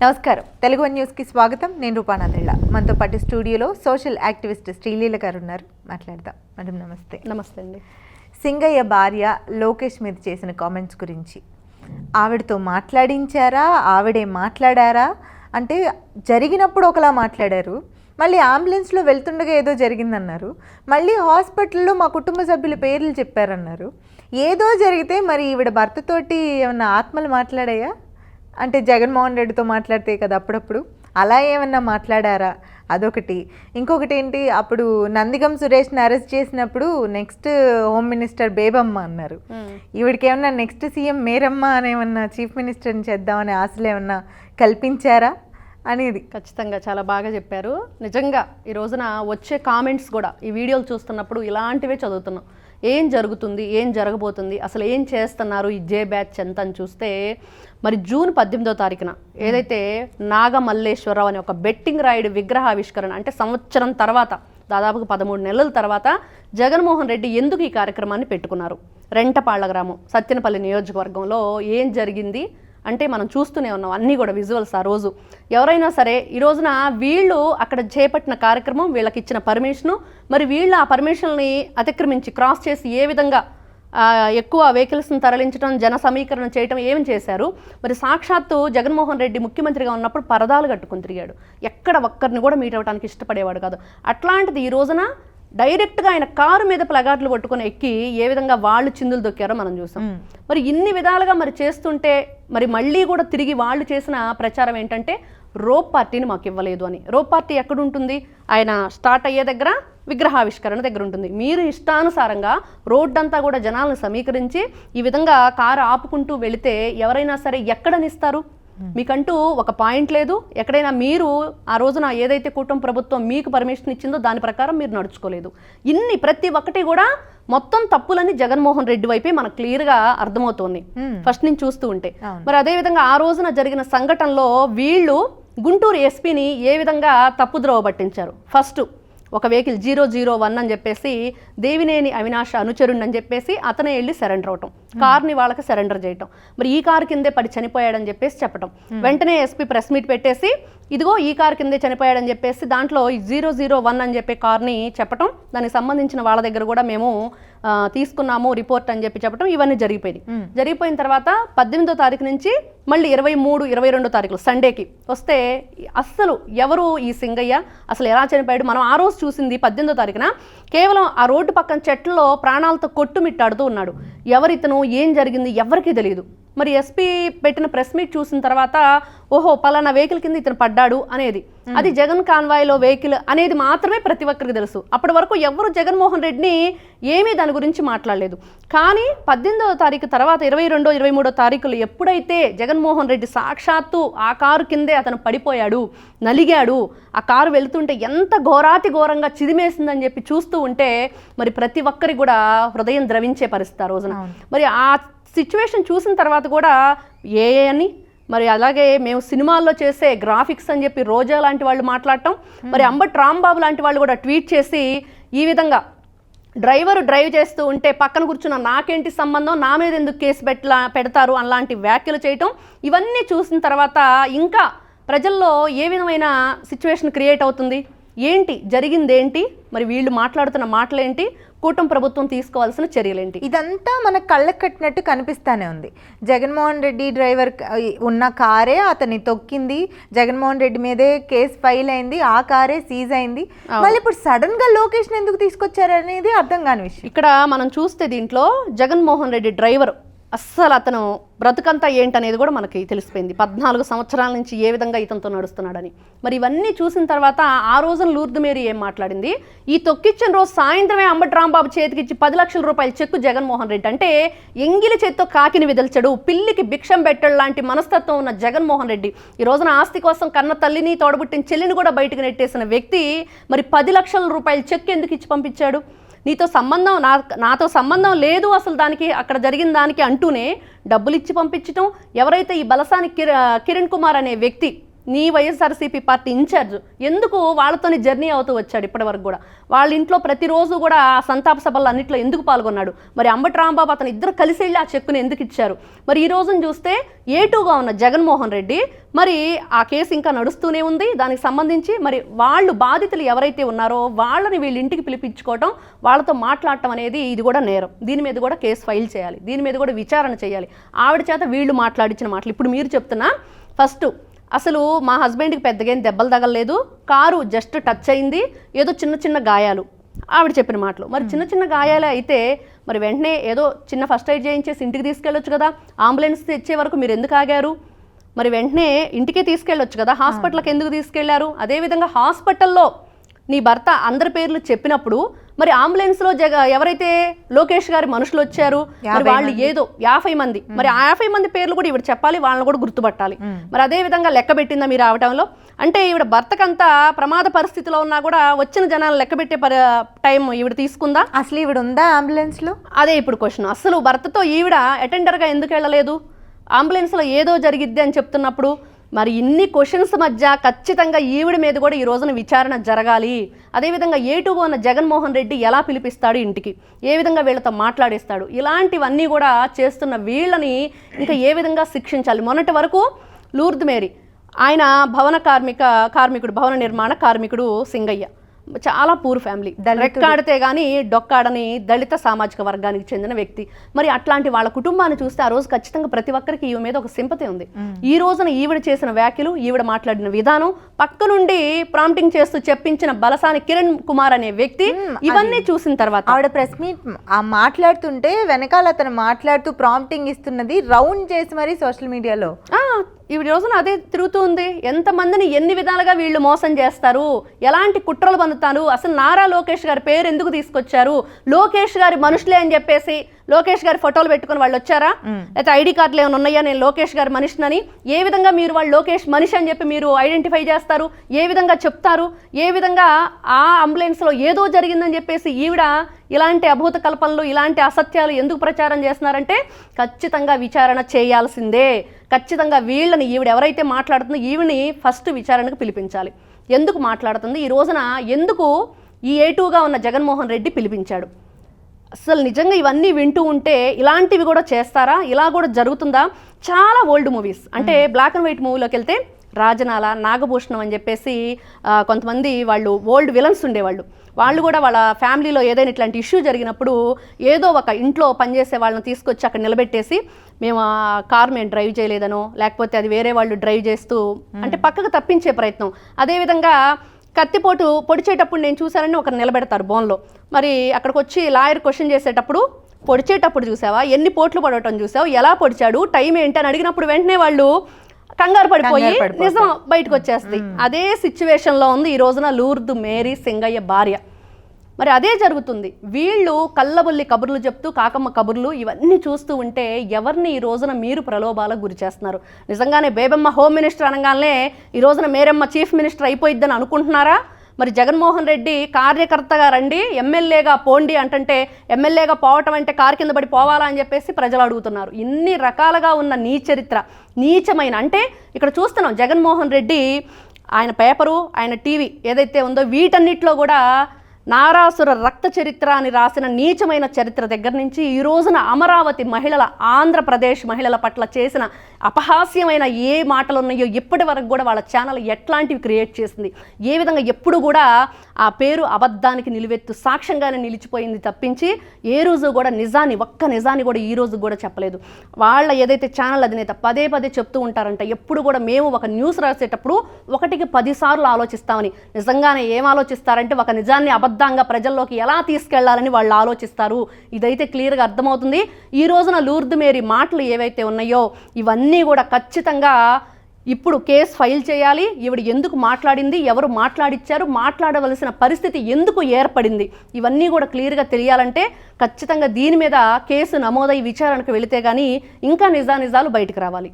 నమస్కారం. తెలుగు వన్ న్యూస్కి స్వాగతం. నేను రూపానందిళ్ళ. మనతో పాటు స్టూడియోలో సోషల్ యాక్టివిస్ట్ శ్రీలీల గారు ఉన్నారు. మాట్లాడదాం. మేడం నమస్తే. నమస్తే అండి. సింగయ్య భార్య లోకేష్ మీద చేసిన కామెంట్స్ గురించి ఆవిడతో మాట్లాడించారా, ఆవిడే మాట్లాడారా అంటే జరిగినప్పుడు ఒకలా మాట్లాడారు, మళ్ళీ అంబులెన్స్లో వెళ్తుండగా ఏదో జరిగిందన్నారు, మళ్ళీ హాస్పిటల్లో మా కుటుంబ సభ్యుల పేర్లు చెప్పారన్నారు. ఏదో జరిగితే మరి ఈవిడ భర్తతోటి ఏమన్నా ఆత్మలు మాట్లాడాయా అంటే జగన్మోహన్ రెడ్డితో మాట్లాడితే కదా అప్పుడప్పుడు అలా ఏమన్నా మాట్లాడారా? అదొకటి. ఇంకొకటి ఏంటి, అప్పుడు నందిగం సురేష్ని అరెస్ట్ చేసినప్పుడు నెక్స్ట్ హోమ్ మినిస్టర్ బేబమ్మ అన్నారు. ఈవిడికి ఏమన్నా నెక్స్ట్ సీఎం మేరమ్మ అనేమన్నా చీఫ్ మినిస్టర్ని చేద్దామనే ఆశలు ఏమన్నా కల్పించారా అనేది? ఖచ్చితంగా చాలా బాగా చెప్పారు. నిజంగా ఈ రోజున వచ్చే కామెంట్స్ కూడా ఈ వీడియోలు చూస్తున్నప్పుడు ఇలాంటివే చదువుతున్నాం. ఏం జరుగుతుంది, ఏం జరగబోతుంది, అసలు ఏం చేస్తున్నారు ఈ జే బ్యాచ్ ఎంత అని చూస్తే, మరి జూన్ 18వ తారీఖున ఏదైతే నాగమల్లేశ్వరరావు అనే ఒక బెట్టింగ్ రాయుడు విగ్రహావిష్కరణ అంటే సంవత్సరం తర్వాత, దాదాపుగా 13 నెలల తర్వాత జగన్మోహన్ రెడ్డి ఎందుకు ఈ కార్యక్రమాన్ని పెట్టుకున్నారు? రెంటపాళ్ల గ్రామం సత్తెనపల్లి నియోజకవర్గంలో ఏం జరిగింది అంటే మనం చూస్తూనే ఉన్నాం, అన్నీ కూడా విజువల్స్. ఆ రోజు ఎవరైనా సరే ఈ రోజున వీళ్ళు అక్కడ చేపట్టిన కార్యక్రమం, వీళ్ళకి ఇచ్చిన పర్మిషను, మరి వీళ్ళు ఆ పర్మిషన్ని అతిక్రమించి క్రాస్ చేసి ఏ విధంగా ఎక్కువ వెహికల్స్ని తరలించడం, జన సమీకరణ చేయడం ఏమి చేశారు? మరి సాక్షాత్తు జగన్మోహన్ రెడ్డి ముఖ్యమంత్రిగా ఉన్నప్పుడు పరదాలు కట్టుకుని తిరిగాడు. ఎక్కడ ఒక్కరిని కూడా మీట్ అవ్వడానికి ఇష్టపడేవాడు కాదు. అట్లాంటిది ఈ రోజున డైరెక్ట్గా ఆయన కారు మీద ప్లగార్డులు కొట్టుకుని ఎక్కి ఏ విధంగా వాళ్ళు చిందులు దొక్కారో మనం చూసాం. మరి ఇన్ని విధాలుగా మరి చేస్తుంటే మరి మళ్ళీ కూడా తిరిగి వాళ్ళు చేసిన ప్రచారం ఏంటంటే రోప్ పార్టీని మాకు ఇవ్వలేదు అని. రోప్ పార్టీ ఎక్కడుంటుంది? ఆయన స్టార్ట్ అయ్యే దగ్గర, విగ్రహావిష్కరణ దగ్గర ఉంటుంది. మీరు ఇష్టానుసారంగా రోడ్డంతా కూడా జనాలను సమీకరించి ఈ విధంగా కారు ఆపుకుంటూ వెళితే ఎవరైనా సరే ఎక్కడనిస్తారు? మీకంటూ ఒక పాయింట్ లేదు. ఎక్కడైనా మీరు ఆ రోజున ఏదైతే కూటమి ప్రభుత్వం మీకు పర్మిషన్ ఇచ్చిందో దాని ప్రకారం మీరు నడుచుకోలేదు. ప్రతి ఒక్కటి కూడా మొత్తం తప్పులని జగన్మోహన్ రెడ్డి వైపే మనకు క్లియర్గా అర్థమవుతోంది ఫస్ట్ నుంచి చూస్తూ ఉంటే. మరి అదేవిధంగా ఆ రోజున జరిగిన సంఘటనలో వీళ్ళు గుంటూరు ఎస్పీని ఏ విధంగా తప్పుద్రోవ పట్టించారు? ఫస్ట్ ఒక వెహికల్ 001 అని చెప్పేసి దేవినేని అవినాష్ అనుచరుణ్ అని చెప్పేసి అతనే వెళ్ళి సరెండర్ అవటం, కార్ని వాళ్ళకి సరెండర్ చేయటం, మరి ఈ కారు కిందే పడి చనిపోయాడని చెప్పేసి చెప్పటం. వెంటనే ఎస్పీ ప్రెస్ మీట్ పెట్టేసి ఇదిగో ఈ కారు కిందే చనిపోయాడని చెప్పేసి దాంట్లో 001 అని చెప్పే కార్ని చెప్పటం, దానికి సంబంధించిన వాళ్ళ దగ్గర కూడా మేము తీసుకున్నాము రిపోర్ట్ అని చెప్పటం, ఇవన్నీ జరిగిపోయిన తర్వాత 18వ తారీఖు నుంచి మళ్ళీ 23, 22 తారీఖులు సండేకి వస్తే అస్సలు ఎవరు ఈ సింగయ్య, అసలు ఎలా చనిపోయాడు? మనం ఆ రోజు చూసింది 18వ తారీఖున కేవలం ఆ రోడ్డు పక్కన చెట్లలో ప్రాణాలతో కొట్టుమిట్టాడుతూ ఉన్నాడు. ఎవరితను, ఏం జరిగింది ఎవరికీ తెలియదు. మరి ఎస్పీ పెట్టిన ప్రెస్ మీట్ చూసిన తర్వాత ఓహో పలానా వెహికల్ కింద ఇతను పడ్డాడు అనేది, అది జగన్ కాన్వాయ్లో వెహికల్ అనేది మాత్రమే ప్రతి ఒక్కరికి తెలుసు. అప్పటి వరకు ఎవరు జగన్మోహన్ రెడ్డిని ఏమీ దాని గురించి మాట్లాడలేదు. కానీ 18వ తారీఖు తర్వాత 22, 23 తారీఖులు ఎప్పుడైతే జగన్మోహన్ రెడ్డి సాక్షాత్తు ఆ కారు కిందే అతను పడిపోయాడు, నలిగాడు, ఆ కారు వెళుతుంటే ఎంత ఘోరాతి ఘోరంగా చిదిమేసిందని చెప్పి చూస్తూ ఉంటే మరి ప్రతి ఒక్కరికి కూడా హృదయం ద్రవించే పరిస్థితి ఆ రోజున. మరి ఆ సిచ్యువేషన్ చూసిన తర్వాత కూడా అని మరి అలాగే మేము సినిమాల్లో చేసే గ్రాఫిక్స్ అని చెప్పి రోజా లాంటి వాళ్ళు మాట్లాడటం, మరి అంబట్ రాంబాబు లాంటి వాళ్ళు కూడా ట్వీట్ చేసి ఈ విధంగా డ్రైవ్ చేస్తూ ఉంటే పక్కన కూర్చున్న నాకేంటి సంబంధం, నా మీద ఎందుకు కేసు పెడతారు అలాంటి వ్యాఖ్యలు చేయటం, ఇవన్నీ చూసిన తర్వాత ఇంకా ప్రజల్లో ఏ విధమైన సిచ్యువేషన్ క్రియేట్ అవుతుంది? ఏంటి జరిగిందేంటి, మరి వీళ్ళు మాట్లాడుతున్న మాటలేంటి, కూటమి ప్రభుత్వం తీసుకోవాల్సిన చర్యలేంటి? ఇదంతా మన కళ్ళకు కట్టినట్టు కనిపిస్తానే ఉంది. జగన్మోహన్ రెడ్డి డ్రైవర్ ఉన్న కారే అతన్ని తొక్కింది, జగన్మోహన్ రెడ్డి మీదే కేసు ఫైల్ అయింది, ఆ కారే సీజ్ అయింది. మళ్ళీ ఇప్పుడు సడన్ గా లొకేషన్ ఎందుకు తీసుకొచ్చారు అనేది అర్థం కాని విషయం. ఇక్కడ మనం చూస్తే దీంట్లో జగన్మోహన్ రెడ్డి డ్రైవర్ అస్సలు అతను బ్రతుకంతా ఏంటనేది కూడా మనకి తెలిసిపోయింది. 14 సంవత్సరాల నుంచి ఏ విధంగా ఇతనితో నడుస్తున్నాడని. మరి ఇవన్నీ చూసిన తర్వాత ఆ రోజున లూర్దు మేరీ ఏం మాట్లాడింది? ఈ తొక్కిచ్చిన రోజు సాయంత్రమే అంబటి రాంబాబు చేతికిచ్చి 10 లక్షల రూపాయల చెక్కు జగన్మోహన్ రెడ్డి. అంటే ఎంగిలి చేత్తో కాకిని విదల్చడు, పిల్లికి భిక్షం పెట్టడు లాంటి మనస్తత్వం ఉన్న జగన్మోహన్ రెడ్డి ఈ రోజున ఆస్తి కోసం కన్న తల్లిని తోడబుట్టిన చెల్లిని కూడా బయటకు నెట్టేసిన వ్యక్తి మరి 10 లక్షల రూపాయల చెక్కు ఎందుకు ఇచ్చి పంపించాడు? నాతో సంబంధం లేదు అసలు దానికి, అక్కడ జరిగిన దానికి అంటూనే డబ్బులు ఇచ్చి పంపించడం. ఎవరైతే ఈ బలసాని కిరణ్ కుమార్ అనే వ్యక్తి నీ వైఎస్ఆర్సీపీ పార్టీ ఇన్ఛార్జ్ ఎందుకు వాళ్ళతోని జర్నీ అవుతూ వచ్చాడు ఇప్పటి వరకు కూడా? వాళ్ళ ఇంట్లో ప్రతిరోజు కూడా ఆ సంతాప సభల్లో అన్నింటిలో ఎందుకు పాల్గొన్నాడు? మరి అంబటి రాంబాబు అతను ఇద్దరు కలిసి వెళ్ళి ఆ చెక్కుని ఎందుకు ఇచ్చారు? మరి ఈ రోజున చూస్తే ఏటూగా ఉన్న జగన్మోహన్ రెడ్డి మరి ఆ కేసు ఇంకా నడుస్తూనే ఉంది. దానికి సంబంధించి మరి వాళ్ళు బాధితులు ఎవరైతే ఉన్నారో వాళ్ళని వీళ్ళ ఇంటికి పిలిపించుకోవటం, వాళ్ళతో మాట్లాడటం అనేది ఇది కూడా నేరం. దీని మీద కూడా కేసు ఫైల్ చేయాలి, దీని మీద కూడా విచారణ చేయాలి. ఆవిడ చేత వీళ్ళు మాట్లాడించిన మాటలు ఇప్పుడు మీరు చెప్తున్నా. ఫస్ట్ అసలు మా హస్బెండ్కి పెద్దగా ఏం దెబ్బలు తగలలేదు, కారు జస్ట్ టచ్ అయింది, ఏదో చిన్న చిన్న గాయాలు ఆవిడ చెప్పిన మాటలు. మరి చిన్న చిన్న గాయాలే అయితే మరి వెంటనే ఏదో చిన్న ఫస్ట్ ఎయిడ్ చేయించేసి ఇంటికి తీసుకెళ్ళొచ్చు కదా, అంబులెన్స్ తెచ్చే వరకు మీరు ఎందుకు ఆగారు? మరి వెంటనే ఇంటికే తీసుకెళ్ళొచ్చు కదా, హాస్పిటల్కి ఎందుకు తీసుకెళ్లారు? అదేవిధంగా హాస్పిటల్లో నీ భర్త అందరి పేర్లు చెప్పినప్పుడు మరి అంబులెన్స్లో ఎవరైతే లోకేష్ గారి మనుషులు వచ్చారు మరి వాళ్ళు ఏదో 50 మంది, మరి ఆ 50 మంది పేర్లు కూడా ఈవిడ చెప్పాలి, వాళ్ళని కూడా గుర్తుపట్టాలి. మరి అదే విధంగా లెక్క పెట్టిందా మీరు రావటంలో? అంటే ఈవిడ భర్తకంతా ప్రమాద పరిస్థితిలో ఉన్నా కూడా వచ్చిన జనాలు లెక్క పెట్టే టైం ఈవిడ తీసుకుందా? అసలు ఈవిడ ఉందా అంబులెన్స్లో? అదే ఇప్పుడు క్వశ్చన్. అసలు భర్తతో ఈవిడ అటెండర్గా ఎందుకు వెళ్ళలేదు? అంబులెన్స్లో ఏదో జరిగిద్ది అని చెప్తున్నప్పుడు మరి ఇన్ని క్వశ్చన్స్ మధ్య ఖచ్చితంగా ఈవిడ మీద కూడా ఈ రోజున విచారణ జరగాలి. అదేవిధంగా ఏటుగా ఉన్న జగన్మోహన్ రెడ్డి ఎలా పిలిపిస్తాడు ఇంటికి, ఏ విధంగా వీళ్ళతో మాట్లాడేస్తాడు, ఇలాంటివన్నీ కూడా చేస్తున్న వీళ్ళని ఇంకా ఏ విధంగా శిక్షించాలి? మొన్నటి వరకు లూర్ద్ మేరీ ఆయన భవన నిర్మాణ కార్మికుడు సింగయ్య, చాలా పూర్ ఫ్యామిలీ, రెక్కాడితే కానీ డొక్కాడని దళిత సామాజిక వర్గానికి చెందిన వ్యక్తి. మరి అట్లాంటి వాళ్ళ కుటుంబాన్ని చూస్తే ఆ రోజు ఖచ్చితంగా ప్రతి ఒక్కరికి ఈవిడ మీద ఒక సింపతి ఉంది. ఈ రోజున ఈవిడ చేసిన వ్యాఖ్యలు, ఈవిడ మాట్లాడిన విధానం, పక్క నుండి ప్రాంప్టింగ్ చేస్తూ చెప్పించిన బలసాని కిరణ్ కుమార్ అనే వ్యక్తి, ఇవన్నీ చూసిన తర్వాత ఆవిడ ప్రెస్ మీట్ మాట్లాడుతుంటే వెనకాల అతను మాట్లాడుతూ ప్రాంప్టింగ్ ఇస్తున్నది రౌండ్ చేసి మరి సోషల్ మీడియాలో ఈ రోజున అదే తిరుగుతూ ఉంది. ఎంతమందిని ఎన్ని విధాలుగా వీళ్ళు మోసం చేస్తారు, ఎలాంటి కుట్రలు పొందుతారు, అసలు నారా లోకేష్ గారి పేరు ఎందుకు తీసుకొచ్చారు, లోకేష్ గారి మనుషులే అని చెప్పేసి లోకేష్ గారి ఫోటోలు పెట్టుకుని వాళ్ళు వచ్చారా, లేకపోతే ఐడి కార్డులు ఏమైనా ఉన్నాయా నేను లోకేష్ గారి మనిషినని? ఏ విధంగా మీరు వాళ్ళు లోకేష్ మనిషి అని చెప్పి మీరు ఐడెంటిఫై చేస్తారు, ఏ విధంగా చెప్తారు, ఏ విధంగా ఆ అంబులెన్స్లో ఏదో జరిగిందని చెప్పేసి ఈవిడ ఇలాంటి అభూత కల్పనలు, ఇలాంటి అసత్యాలు ఎందుకు ప్రచారం చేస్తున్నారంటే ఖచ్చితంగా విచారణ చేయాల్సిందే. ఖచ్చితంగా వీళ్ళని ఈవిడ ఎవరైతే మాట్లాడుతుందో ఈవిని ఫస్ట్ విచారణకు పిలిపించాలి. ఎందుకు మాట్లాడుతుంది ఈ రోజున, ఎందుకు ఈ ఏటూగా ఉన్న జగన్మోహన్ రెడ్డి పిలిపించాడు? అసలు నిజంగా ఇవన్నీ వింటూ ఉంటే ఇలాంటివి కూడా చేస్తారా, ఇలా కూడా జరుగుతుందా? చాలా ఓల్డ్ మూవీస్ అంటే బ్లాక్ అండ్ వైట్ మూవీలోకి వెళ్తే రాజనాల, నాగభూషణం అని చెప్పేసి కొంతమంది వాళ్ళు ఓల్డ్ విలన్స్ ఉండేవాళ్ళు. వాళ్ళు కూడా వాళ్ళ ఫ్యామిలీలో ఏదైనా ఇట్లాంటి ఇష్యూ జరిగినప్పుడు ఏదో ఒక ఇంట్లో పనిచేసే వాళ్ళని తీసుకొచ్చి అక్కడ నిలబెట్టేసి మేము ఆ కార్ మేము డ్రైవ్ చేయలేదనో, లేకపోతే అది వేరే వాళ్ళు డ్రైవ్ చేస్తూ అంటే పక్కకు తప్పించే ప్రయత్నం. అదేవిధంగా కత్తిపోటు పొడిచేటప్పుడు నేను చూశానని ఒకరు నిలబెడతారు బోన్లో. మరి అక్కడికి వచ్చి లాయర్ క్వశ్చన్ చేసేటప్పుడు పొడిచేటప్పుడు చూసావా, ఎన్ని పోట్లు పడటం చూసావు, ఎలా పొడిచాడు, టైం ఏంటి అని అడిగినప్పుడు వెంటనే వాళ్ళు కంగారు పడిపోయి నిజం బయటకు వచ్చేస్తాయి. అదే సిచ్యువేషన్లో ఉంది ఈ రోజున లూర్ద్ మేరీ సింగయ్య భార్య. మరి అదే జరుగుతుంది. వీళ్ళు కళ్ళబొల్లి కబుర్లు చెప్తూ కాకమ్మ కబుర్లు ఇవన్నీ చూస్తూ ఉంటే ఎవరిని ఈ రోజున మీరు ప్రలోభాలకు గురి చేస్తున్నారు? నిజంగానే బేబమ్మ హోమ్ మినిస్టర్ అనగానే ఈ రోజున మేరమ్మ చీఫ్ మినిస్టర్ అయిపోయిద్దని అనుకుంటున్నారా? మరి జగన్మోహన్ రెడ్డి కార్యకర్తగా రండి, ఎమ్మెల్యేగా పోండి అంటుంటే ఎమ్మెల్యేగా పోవటం అంటే కారు కింద పడి పోవాలా అని చెప్పేసి ప్రజలు అడుగుతున్నారు. ఇన్ని రకాలుగా ఉన్న నీ చరిత్ర, నీచమైన అంటే ఇక్కడ చూస్తున్నాం జగన్మోహన్ రెడ్డి ఆయన పేపరు, ఆయన టీవీ ఏదైతే ఉందో వీటన్నిటిలో కూడా నారాసుర రక్త చరిత్ర అని రాసిన నీచమైన చరిత్ర దగ్గర నుంచి ఈ రోజున అమరావతి మహిళల, ఆంధ్రప్రదేశ్ మహిళల పట్ల చేసిన అపహాస్యమైన ఏ మాటలు ఉన్నాయో ఇప్పటి వరకు కూడా వాళ్ళ ఛానల్ ఎట్లాంటివి క్రియేట్ చేసింది, ఏ విధంగా ఎప్పుడు కూడా ఆ పేరు అబద్ధానికి నిలువెత్తు సాక్ష్యంగానే నిలిచిపోయింది తప్పించి ఏ రోజు కూడా ఒక్క నిజాన్ని కూడా ఈ రోజు కూడా చెప్పలేదు. వాళ్ళ ఏదైతే ఛానల్ అధినేత పదే పదే చెప్తూ ఉంటారంట, ఎప్పుడు కూడా మేము ఒక న్యూస్ రాసేటప్పుడు 1కి 10 సార్లు ఆలోచిస్తామని. నిజంగానే ఏం ఆలోచిస్తారంటే ఒక నిజాన్ని అబద్ధంగా ప్రజల్లోకి ఎలా తీసుకెళ్లాలని వాళ్ళు ఆలోచిస్తారు. ఇదైతే క్లియర్గా అర్థమవుతుంది. ఈ రోజున లూర్ద్ మేరీ మాటలు ఏవైతే ఉన్నాయో ఇవన్నీ కూడా ఖచ్చితంగా ఇప్పుడు కేసు ఫైల్ చేయాలి. ఈవిడ ఎందుకు మాట్లాడింది, ఎవరు మాట్లాడిచ్చారు, మాట్లాడవలసిన పరిస్థితి ఎందుకు ఏర్పడింది, ఇవన్నీ కూడా క్లియర్గా తెలియాలంటే ఖచ్చితంగా దీని మీద కేసు నమోదై విచారణకు వెళితే కానీ ఇంకా నిజాలు బయటకు రావాలి.